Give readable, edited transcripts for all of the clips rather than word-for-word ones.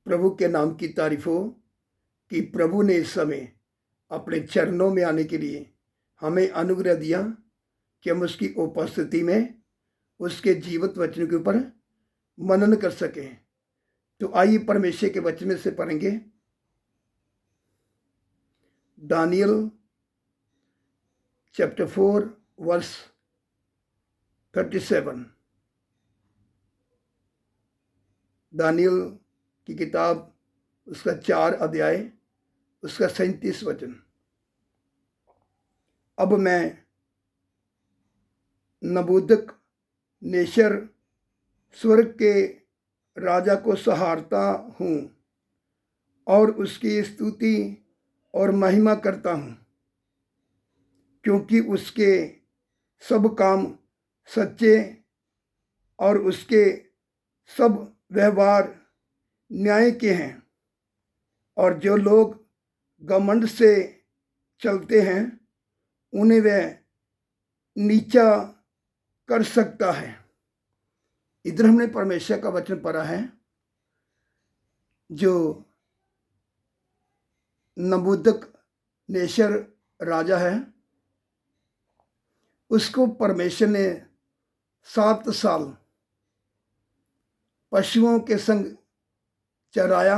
प्रभु के नाम की तारीफ हो कि प्रभु ने इस समय अपने चरणों में आने के लिए हमें अनुग्रह दिया कि हम उसकी उपस्थिति में उसके जीवित वचन के ऊपर मनन कर सकें। तो आइए परमेश्वर के वचन में से पढ़ेंगे दानियल चैप्टर 4 वर्स 37। दानियल की किताब उसका 4 अध्याय उसका 37 वचन। अब मैं नबूकद नेशर स्वर्ग के राजा को सहारता हूँ और उसकी स्तुति और महिमा करता हूँ, क्योंकि उसके सब काम सच्चे और उसके सब व्यवहार न्याय के हैं। और जो लोग घमंड से चलते हैं उन्हें वह नीचा कर सकता है। इधर हमने परमेश्वर का वचन पढ़ा है। जो नबूकद नेशर राजा है उसको परमेश्वर ने 7 साल पशुओं के संग चराया,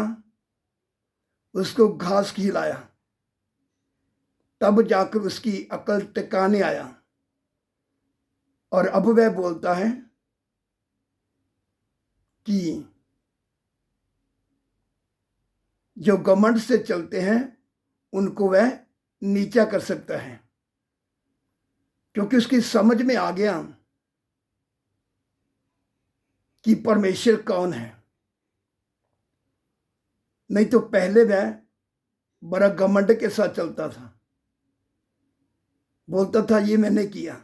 उसको घास खिलाया, तब जाकर उसकी अकल टिकाने आया। और अब वह बोलता है कि जो घमंड से चलते हैं उनको वह नीचा कर सकता है, क्योंकि उसकी समझ में आ गया कि परमेश्वर कौन है। नहीं तो पहले वह बड़ा घमंड के साथ चलता था, बोलता था ये मैंने किया,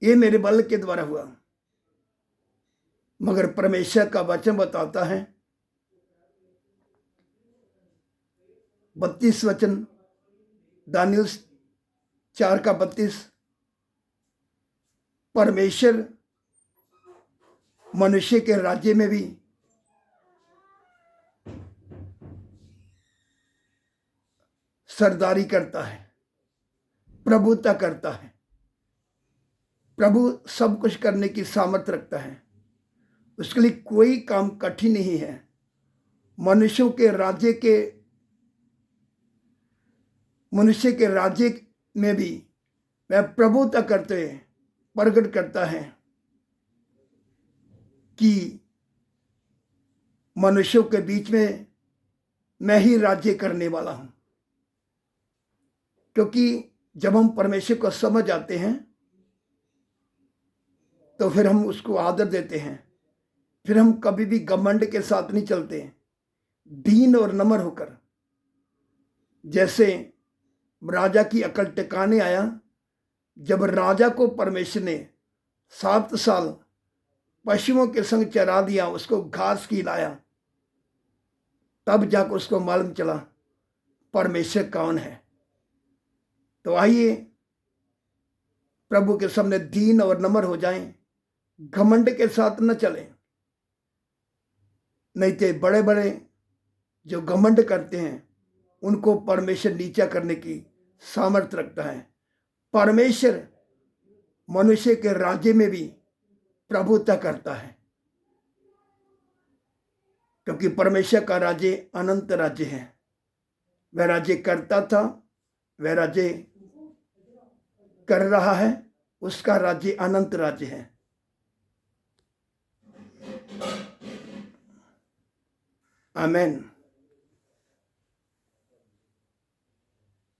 ये मेरे बल के द्वारा हुआ। मगर परमेश्वर का वचन बताता है 32 वचन, दानियल 4 का 32, परमेश्वर मनुष्य के राज्य में भी सरदारी करता है, प्रभुता करता है। प्रभु सब कुछ करने की सामर्थ्य रखता है, उसके लिए कोई काम कठिन नहीं है। मनुष्य के राज्य में भी वह प्रभुता करते हुए प्रकट करता है कि मनुष्यों के बीच में मैं ही राज्य करने वाला हूं। क्योंकि जब हम परमेश्वर को समझ आते हैं तो फिर हम उसको आदर देते हैं, फिर हम कभी भी घमंड के साथ नहीं चलते, दीन और नम्र होकर। जैसे राजा की अकल टिकाने आया, जब राजा को परमेश्वर ने 7 साल पशुओं के संग चरा दिया, उसको घास खिलाया, तब जाकर उसको मालूम चला परमेश्वर कौन है। तो आइए प्रभु के सामने दीन और नम्र हो जाएं, घमंड के साथ न चलें। नहीं तो बड़े बड़े जो घमंड करते हैं उनको परमेश्वर नीचा करने की सामर्थ्य रखता है। परमेश्वर मनुष्य के राज्य में भी प्रभुता करता है, क्योंकि परमेश्वर का राज्य अनंत राज्य है। वह राज्य करता था, वह राज्य कर रहा है, उसका राज्य अनंत राज्य है। आमीन।